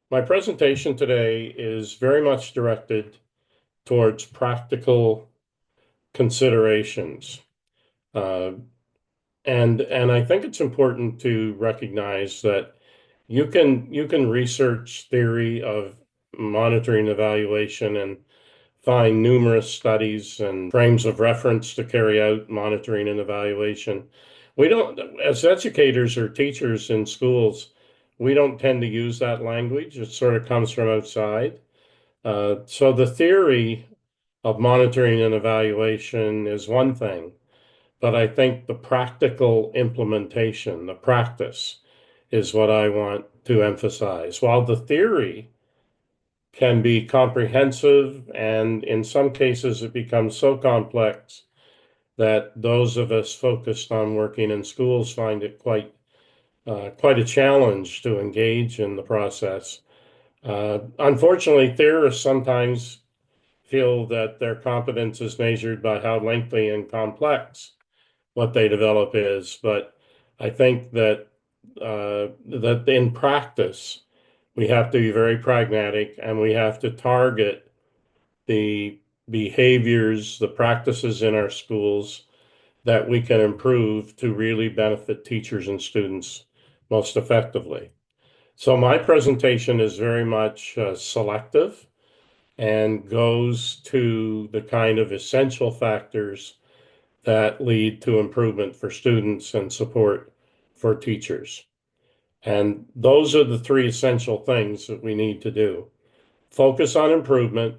My presentation today is very much directed towards practical considerations. Uh, and I think it's important to recognize that you can research theory of monitoring evaluation and find numerous studies and frames of reference to carry out monitoring and evaluation. We don't, as educators or teachers in schools, we don't tend to use that language. It sort of comes from outside. So the theory of monitoring and evaluation is one thing, but I think the practical implementation, the practice, is what I want to emphasize. While the theory can be comprehensive, and in some cases it becomes so complex that those of us focused on working in schools find it quite a challenge to engage in the process. Unfortunately, theorists sometimes feel that their competence is measured by how lengthy and complex what they develop is. But I think that in practice, we have to be very pragmatic and we have to target the behaviors, the practices in our schools that we can improve to really benefit teachers and students most effectively. So my presentation is very much selective and goes to the kind of essential factors that lead to improvement for students and support for teachers. And those are the three essential things that we need to do. Focus on improvement,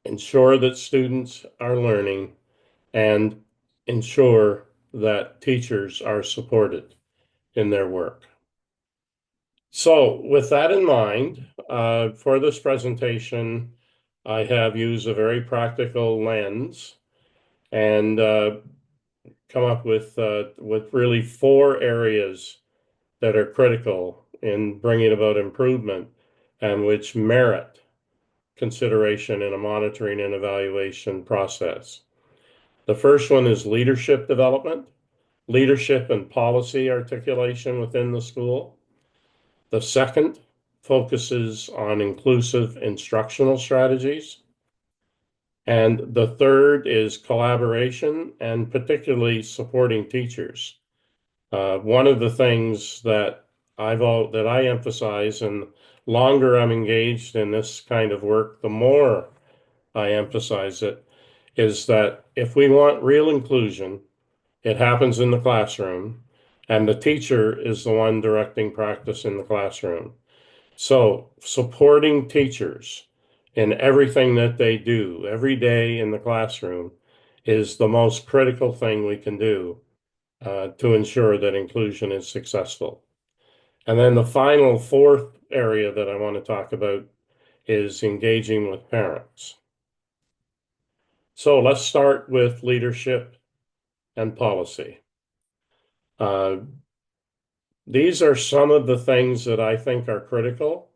ensure that students are learning, and ensure that teachers are supported in their work. So with that in mind, for this presentation, I have used a very practical lens and come up with really four areas that are critical in bringing about improvement and which merit consideration in a monitoring and evaluation process. The first one is leadership development, leadership and policy articulation within the school. The second focuses on inclusive instructional strategies. And the third is collaboration and particularly supporting teachers. One of the things that I emphasize, and longer I'm engaged in this kind of work, the more I emphasize it, is that if we want real inclusion, it happens in the classroom, and the teacher is the one directing practice in the classroom. So supporting teachers in everything that they do every day in the classroom is the most critical thing we can do to ensure that inclusion is successful. And then the final fourth area that I want to talk about is engaging with parents. So let's start with leadership and policy. Uh, these are some of the things that I think are critical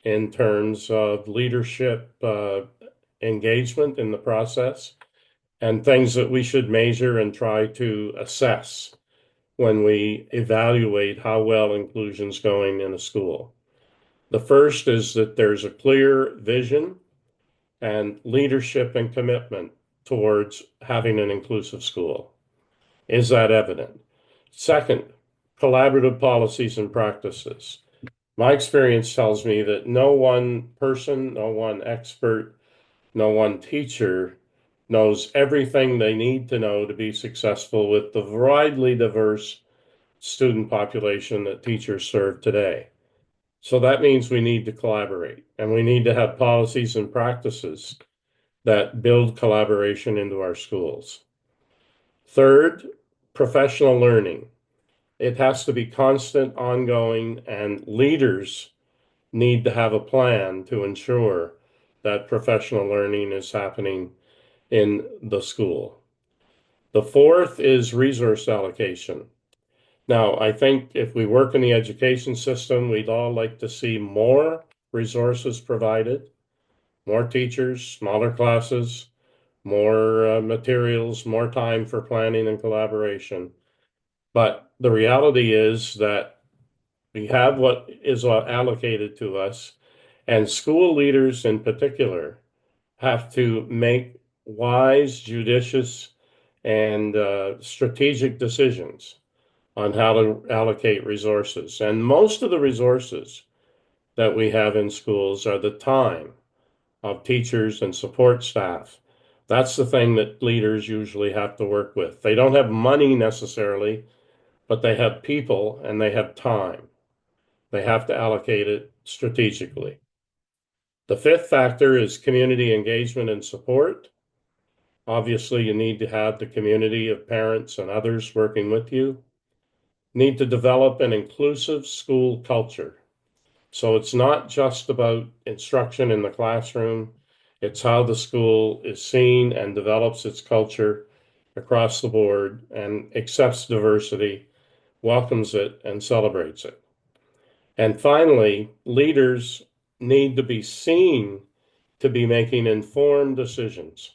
in terms of leadership engagement in the process and things that we should measure and try to assess when we evaluate how well inclusion's going in a school. The first is that there's a clear vision and leadership and commitment towards having an inclusive school. Is that evident? Second, collaborative policies and practices. My experience tells me that no one person, no one expert, no one teacher knows everything they need to know to be successful with the widely diverse student population that teachers serve today. So that means we need to collaborate and we need to have policies and practices that build collaboration into our schools. Third, professional learning. It has to be constant, ongoing, and leaders need to have a plan to ensure that professional learning is happening in the school. The fourth is resource allocation. Now, I think if we work in the education system, we'd all like to see more resources provided, more teachers, smaller classes, more materials, more time for planning and collaboration. But the reality is that We have what is allocated to us, and school leaders in particular have to make wise, judicious, and strategic decisions on how to allocate resources. And most of the resources that we have in schools are the time of teachers and support staff. That's the thing that leaders usually have to work with. They don't have money necessarily, but they have people and they have time. They have to allocate it strategically. The fifth factor is community engagement and support. Obviously, you need to have the community of parents and others working with you. Need to develop an inclusive school culture. So it's not just about instruction in the classroom, it's how the school is seen and develops its culture across the board and accepts diversity, welcomes it, and celebrates it. And finally, leaders need to be seen to be making informed decisions,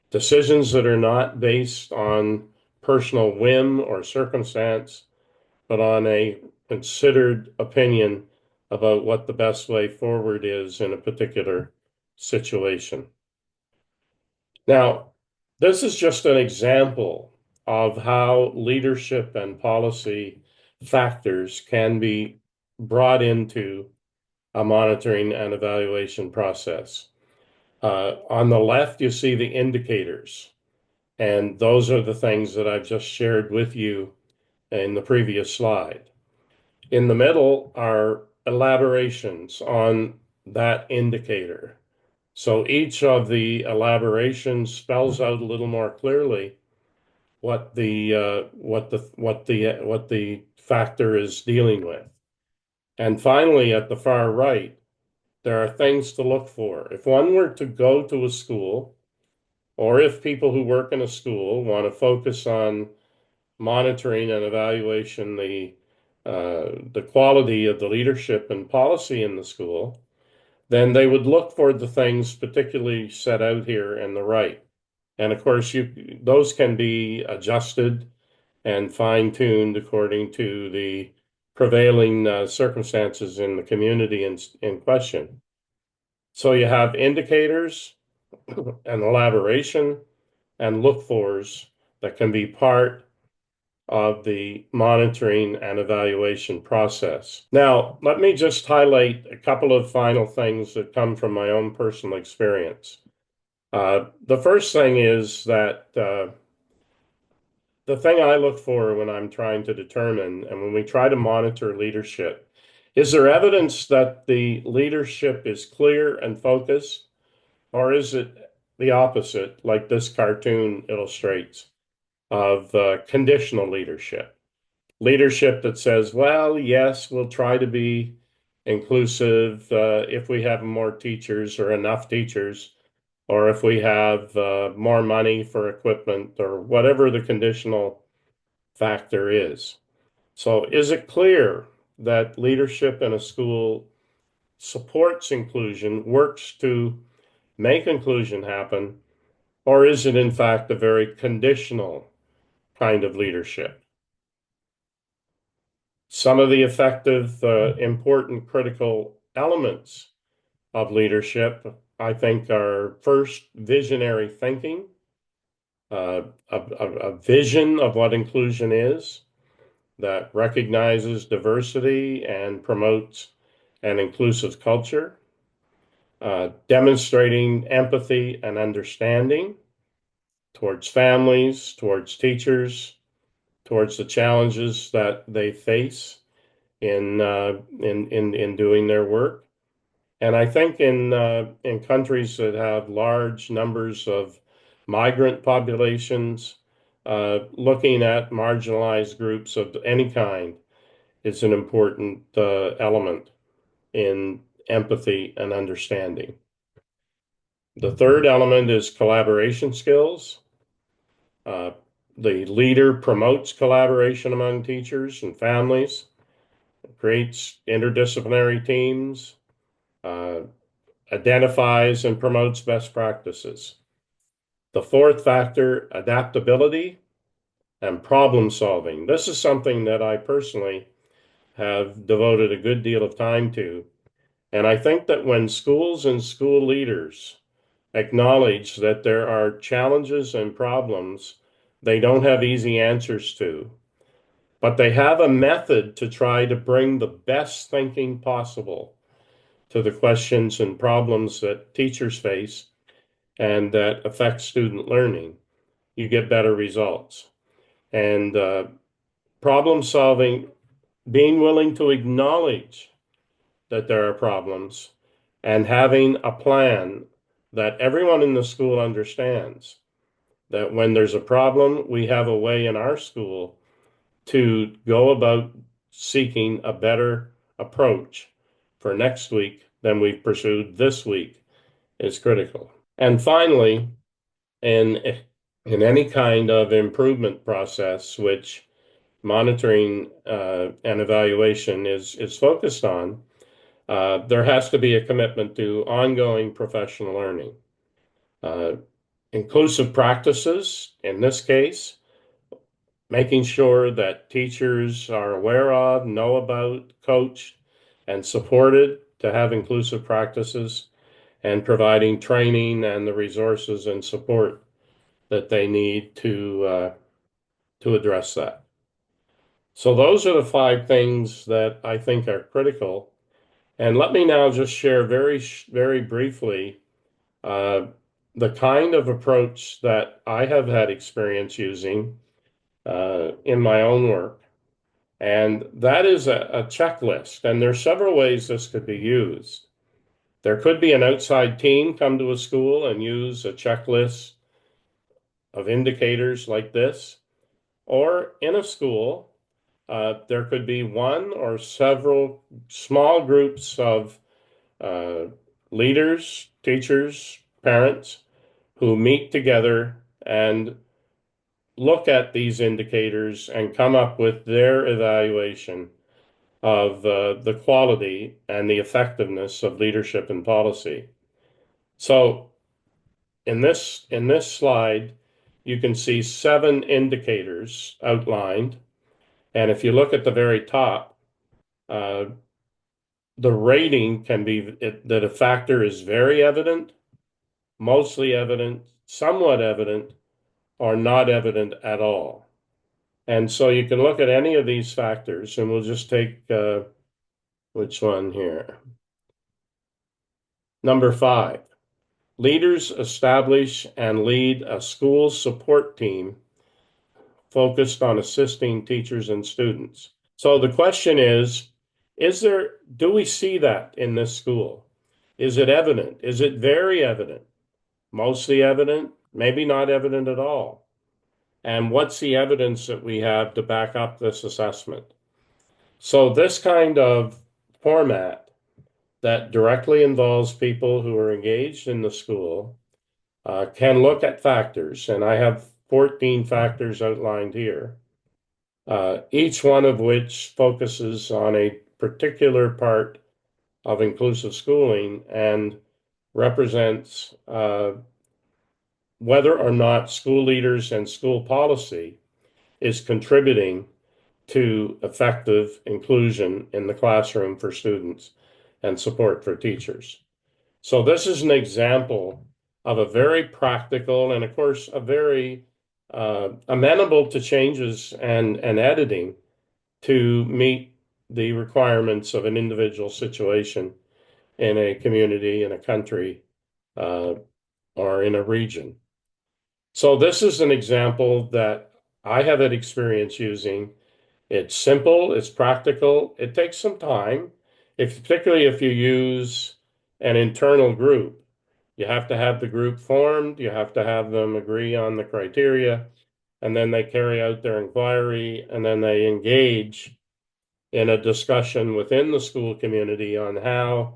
decisions that are not based on personal whim or circumstance, but on a considered opinion about what the best way forward is in a particular situation. Now, this is just an example of how leadership and policy factors can be brought into a monitoring and evaluation process. On the left, you see the indicators, and those are the things that I've just shared with you in the previous slide. In the middle are elaborations on that indicator. So each of the elaborations spells out a little more clearly what the factor is dealing with. And finally, at the far right, there are things to look for. If one were to go to a school, or if people who work in a school want to focus on monitoring and evaluation the quality of the leadership and policy in the school, then they would look for the things particularly set out here in the right. And of course, those can be adjusted and fine-tuned according to the prevailing circumstances in the community in question. So you have indicators and elaboration and look-fors that can be part of the monitoring and evaluation process. Now, let me just highlight a couple of final things that come from my own personal experience. The first thing is that the thing I look for when I'm trying to determine and when we try to monitor leadership, is there evidence that the leadership is clear and focused, or is it the opposite, like this cartoon illustrates, of conditional leadership? Leadership that says, well, yes, we'll try to be inclusive if we have more teachers or enough teachers, or if we have more money for equipment, or whatever the conditional factor is. So, is it clear that leadership in a school supports inclusion, works to make inclusion happen, or is it in fact a very conditional kind of leadership? Some of the effective, important, critical elements of leadership, I think, are first visionary thinking, a vision of what inclusion is that recognizes diversity and promotes an inclusive culture, demonstrating empathy and understanding towards families, towards teachers, towards the challenges that they face in doing their work. And I think in countries that have large numbers of migrant populations, looking at marginalized groups of any kind is an important element in empathy and understanding. The third element is collaboration skills. Uh, the leader promotes collaboration among teachers and families, creates interdisciplinary teams, uh, identifies and promotes best practices. The fourth factor, adaptability and problem solving. This is something that I personally have devoted a good deal of time to. And I think that when schools and school leaders acknowledge that there are challenges and problems they don't have easy answers to, but they have a method to try to bring the best thinking possible to the questions and problems that teachers face and that affect student learning, you get better results. And problem solving, being willing to acknowledge that there are problems and having a plan that everyone in the school understands that when there's a problem, we have a way in our school to go about seeking a better approach for next week than we've pursued this week is critical. And finally, in any kind of improvement process, which monitoring and evaluation is focused on, there has to be a commitment to ongoing professional learning. Uh, Inclusive practices, in this case, making sure that teachers are aware of, know about, coached, and supported to have inclusive practices, and providing training and the resources and support that they need to address that. So those are the five things that I think are critical. And let me now just share very briefly uh, the kind of approach that I have had experience using in my own work. And that is a checklist. And there's several ways this could be used. There could be an outside team come to a school and use a checklist of indicators like this. Or in a school, there could be one or several small groups of uh, leaders, teachers, parents who meet together and look at these indicators and come up with their evaluation of the quality and the effectiveness of leadership and policy. So in this slide, you can see 7 indicators outlined. And if you look at the very top, uh, the rating can be that a factor is very evident, mostly evident, somewhat evident, or not evident at all. And so you can look at any of these factors, and we'll just take which one here? Number 5. Leaders establish and lead a school support team focused on assisting teachers and students. So the question is there, do we see that in this school? Is it evident? Is it very evident? Mostly evident? Maybe not evident at all? And what's the evidence that we have to back up this assessment? So this kind of format that directly involves people who are engaged in the school can look at factors, and I have 14 factors outlined here, each one of which focuses on a particular part of inclusive schooling and represents whether or not school leaders and school policy is contributing to effective inclusion in the classroom for students and support for teachers. So this is an example of a very practical and, of course, a very amenable to changes and editing to meet the requirements of an individual situation in a community, in a country, uh, or in a region. So this is an example that I have had experience using. It's simple, it's practical, it takes some time, particularly if you use an internal group. You have to have the group formed, you have to have them agree on the criteria, and then they carry out their inquiry, and then they engage in a discussion within the school community on how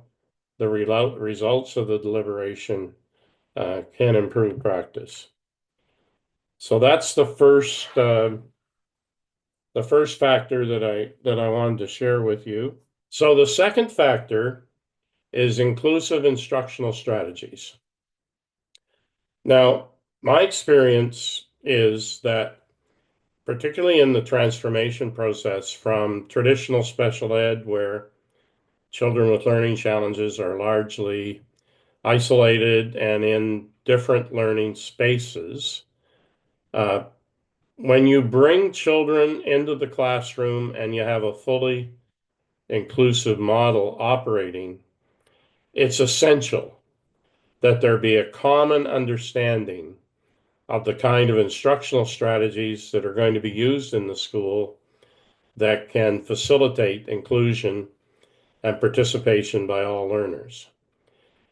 the results of the deliberation can improve practice. So that's the first factor that I wanted to share with you. So the second factor is inclusive instructional strategies. Now, my experience is that particularly in the transformation process from traditional special ed, where children with learning challenges are largely isolated and in different learning spaces. Uh, when you bring children into the classroom and you have a fully inclusive model operating, it's essential that there be a common understanding of the kind of instructional strategies that are going to be used in the school that can facilitate inclusion and participation by all learners.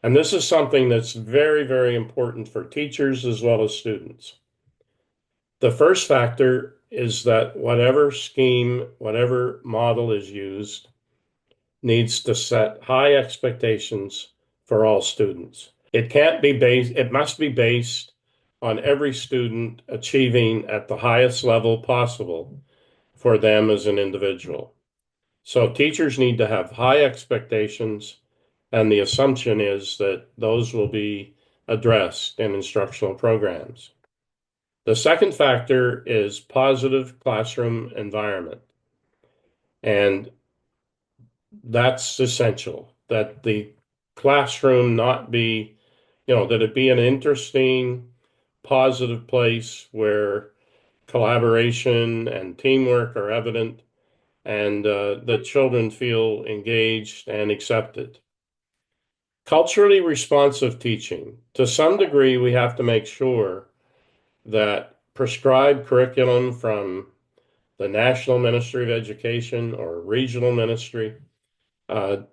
And this is something that's very, very important for teachers as well as students. The first factor is that whatever scheme, whatever model is used, needs to set high expectations for all students. It must be based on every student achieving at the highest level possible for them as an individual. So teachers need to have high expectations, and the assumption is that those will be addressed in instructional programs. The second factor is positive classroom environment. And that's essential, that the classroom not be, that it be an interesting, positive place where collaboration and teamwork are evident and that children feel engaged and accepted. Culturally responsive teaching. To some degree, we have to make sure that prescribed curriculum from the National Ministry of Education or regional ministry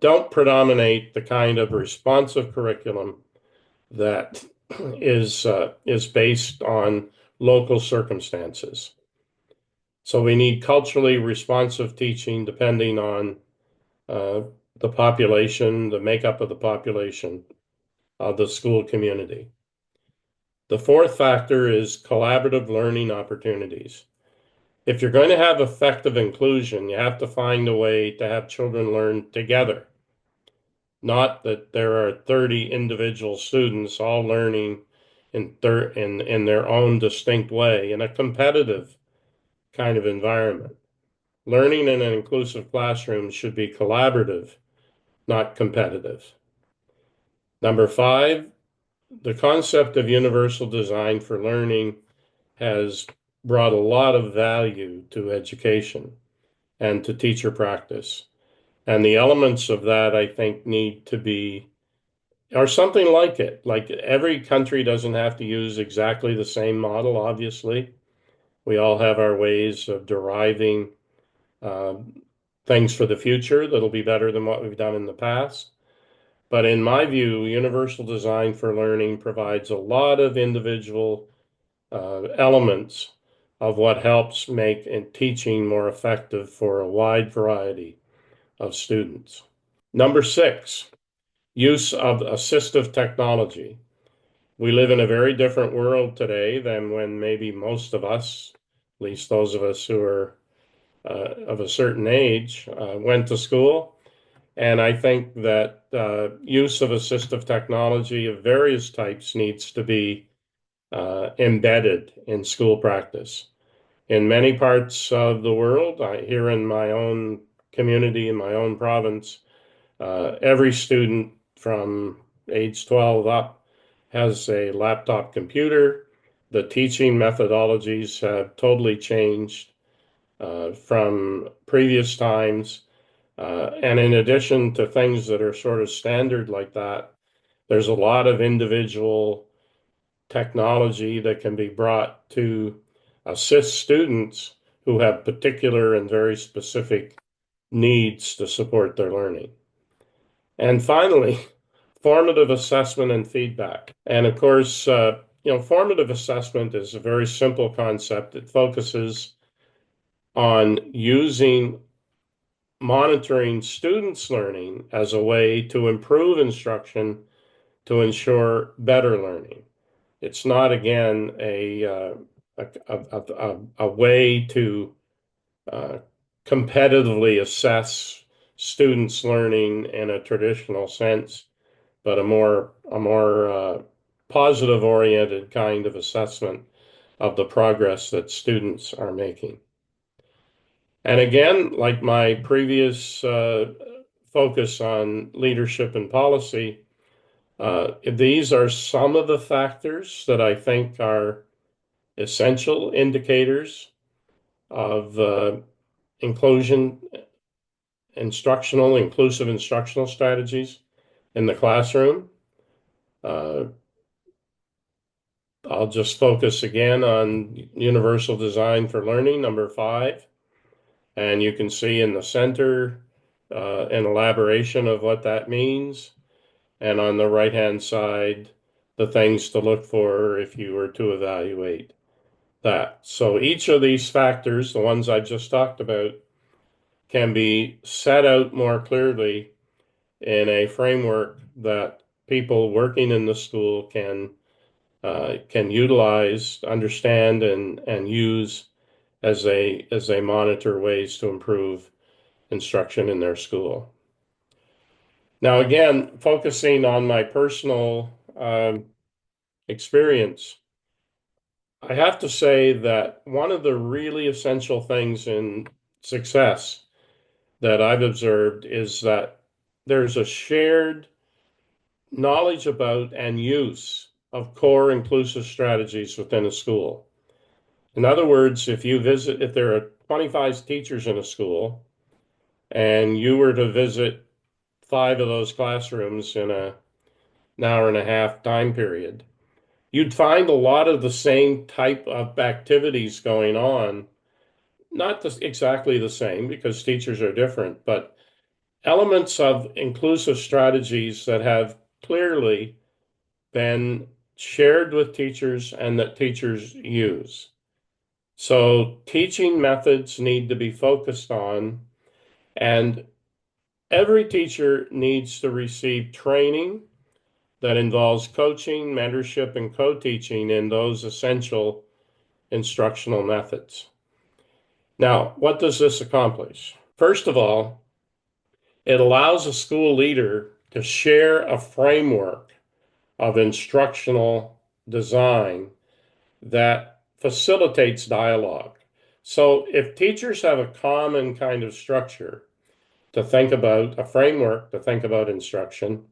don't predominate the kind of responsive curriculum that is based on local circumstances. So we need culturally responsive teaching depending on uh, the population, the makeup of the population of the school community. The fourth factor is collaborative learning opportunities. If you're going to have effective inclusion, you have to find a way to have children learn together. Not that there are 30 individual students all learning in their own distinct way in a competitive kind of environment. Learning in an inclusive classroom should be collaborative, not competitive. Number five, the concept of universal design for learning has brought a lot of value to education and to teacher practice. And the elements of that, I think, need to be, or something like it. Like every country doesn't have to use exactly the same model, obviously. We all have our ways of deriving things for the future that'll be better than what we've done in the past. But in my view, universal design for learning provides a lot of individual elements of what helps make teaching more effective for a wide variety of students. Number six, use of assistive technology. We live in a very different world today than when maybe most of us, at least those of us who are of a certain age, went to school. And I think that use of assistive technology of various types needs to be embedded in school practice. In many parts of the world, here in my own community, in my own province, every student from age 12 up has a laptop computer. The teaching methodologies have totally changed from previous times. And in addition to things that are sort of standard like that, there's a lot of individual technology that can be brought to assist students who have particular and very specific needs to support their learning. And finally, formative assessment and feedback. And of course, formative assessment is a very simple concept. It focuses on using monitoring students' learning as a way to improve instruction to ensure better learning. It's not, again, a way to uh, competitively assess students' learning in a traditional sense, but a more positive oriented kind of assessment of the progress that students are making. And again, like my previous focus on leadership and policy, these are some of the factors that I think are essential indicators of inclusion, inclusive instructional strategies in the classroom. Uh, I'll just focus again on universal design for learning, number 5. And you can see in the center an elaboration of what that means. And on the right-hand side, the things to look for if you were to evaluate that. So each of these factors, the ones I just talked about, can be set out more clearly in a framework that people working in the school can utilize, understand, and use as they monitor ways to improve instruction in their school. Now, again, focusing on my personal experience, I have to say that one of the really essential things in success that I've observed is that there's a shared knowledge about and use of core inclusive strategies within a school. In other words, if there are 25 teachers in a school and you were to visit 5 of those classrooms in an hour and a half time period, you'd find a lot of the same type of activities going on, not exactly the same because teachers are different, but elements of inclusive strategies that have clearly been shared with teachers and that teachers use. So teaching methods need to be focused on, and every teacher needs to receive training that involves coaching, mentorship, and co-teaching in those essential instructional methods. Now, what does this accomplish? First of all, it allows a school leader to share a framework of instructional design that facilitates dialogue. So if teachers have a common kind of structure to think about, a framework to think about instruction,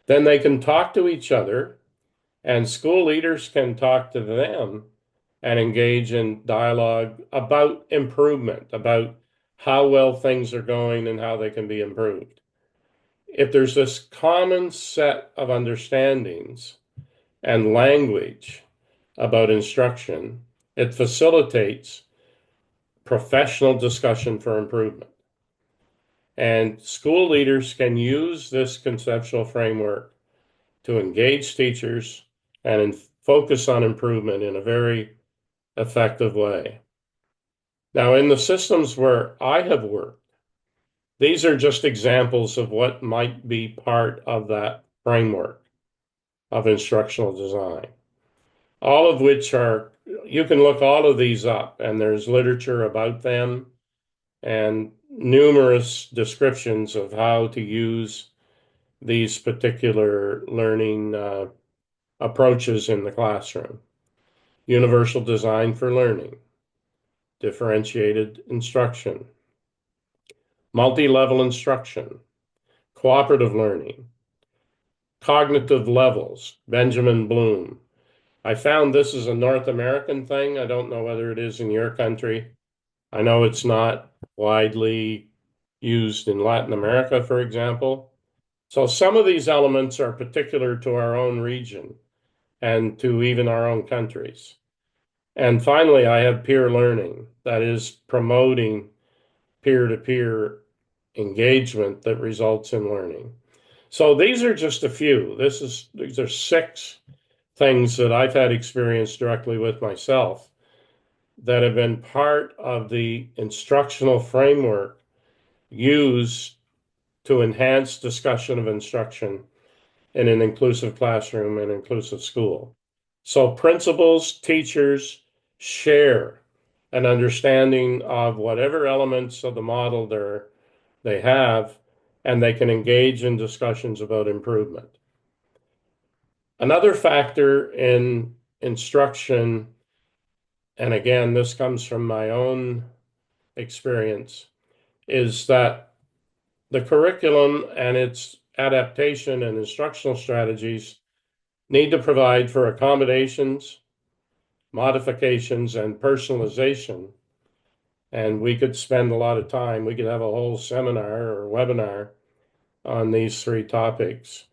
then they can talk to each other and school leaders can talk to them and engage in dialogue about improvement, about how well things are going and how they can be improved. If there's this common set of understandings and language about instruction, it facilitates professional discussion for improvement. And school leaders can use this conceptual framework to engage teachers and focus on improvement in a very effective way. Now, in the systems where I have worked, these are just examples of what might be part of that framework of instructional design. All of which are, you can look all of these up, and there's literature about them and numerous descriptions of how to use these particular learning approaches in the classroom. Universal design for learning, differentiated instruction, multi-level instruction, cooperative learning, cognitive levels, Benjamin Bloom. I found this is a North American thing. I don't know whether it is in your country. I know it's not widely used in Latin America, for example. So some of these elements are particular to our own region and to even our own countries. And finally, I have peer learning, that is promoting peer-to-peer engagement that results in learning. So these are just a few. These are 6 things that I've had experience directly with myself that have been part of the instructional framework used to enhance discussion of instruction in an inclusive classroom and inclusive school. So principals, teachers share an understanding of whatever elements of the model they have, and they can engage in discussions about improvement. Another factor in instruction and again, this comes from my own experience, is that the curriculum and its adaptation and instructional strategies need to provide for accommodations, modifications, and personalization. And we could spend a lot of time, we could have a whole seminar or webinar on these three topics.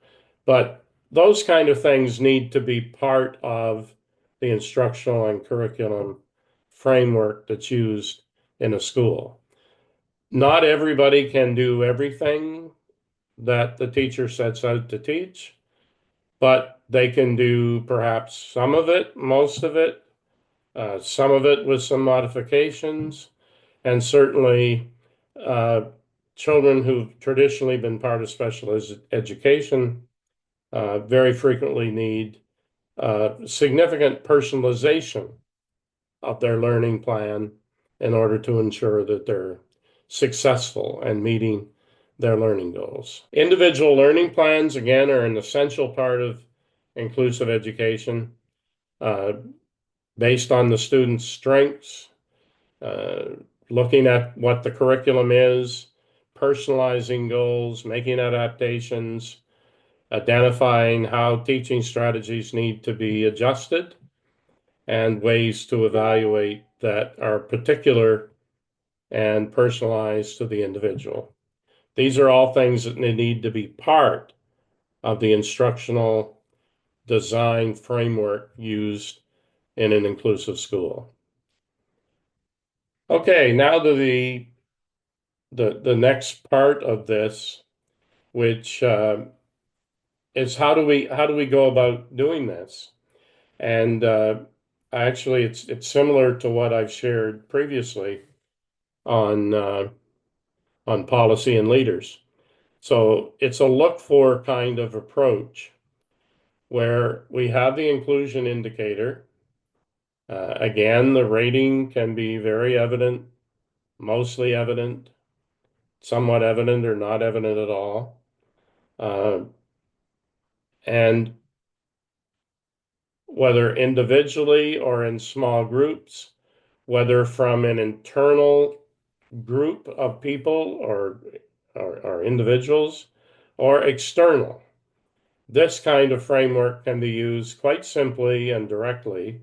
But those kind of things need to be part of the instructional and curriculum framework that's used in a school. Not everybody can do everything that the teacher sets out to teach, but they can do perhaps some of it, most of it, some of it with some modifications, and certainly uh, children who've traditionally been part of special education very frequently need significant personalization of their learning plan in order to ensure that they're successful and meeting their learning goals. Individual learning plans, again, are an essential part of inclusive education uh, based on the student's strengths, uh, looking at what the curriculum is, personalizing goals, making adaptations, identifying how teaching strategies need to be adjusted, and ways to evaluate that are particular and personalized to the individual. These are all things that need to be part of the instructional design framework used in an inclusive school. Okay, now to the next part of this, which is how do we go about doing this? And actually, it's similar to what I've shared previously on policy and leaders. So it's a look for kind of approach where we have the inclusion indicator. Again, the rating can be very evident, mostly evident, somewhat evident, or not evident at all. Uh, and whether individually or in small groups, whether from an internal group of people or individuals or external. This kind of framework can be used quite simply and directly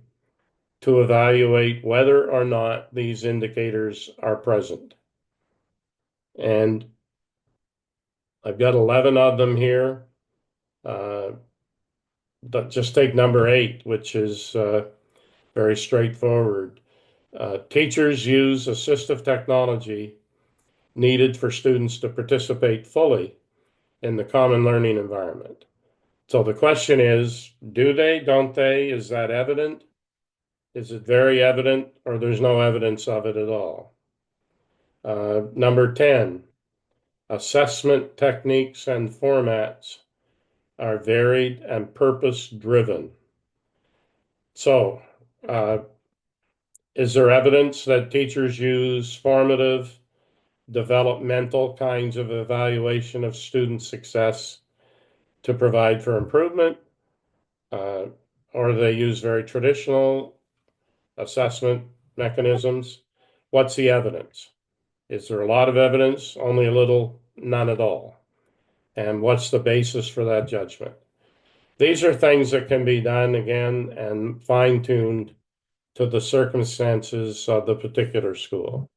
to evaluate whether or not these indicators are present. And I've got 11 of them here. Uh, just take number 8, which is very straightforward. Teachers use assistive technology needed for students to participate fully in the common learning environment. So the question is, do they, don't they? Is that evident? Is it very evident, or there's no evidence of it at all? Number 10, assessment techniques and formats are varied and purpose-driven. So, is there evidence that teachers use formative, developmental kinds of evaluation of student success to provide for improvement? Uh, or they use very traditional assessment mechanisms? What's the evidence? Is there a lot of evidence? Only a little? None at all? And what's the basis for that judgment? These are things that can be done again and fine-tuned to the circumstances of the particular school.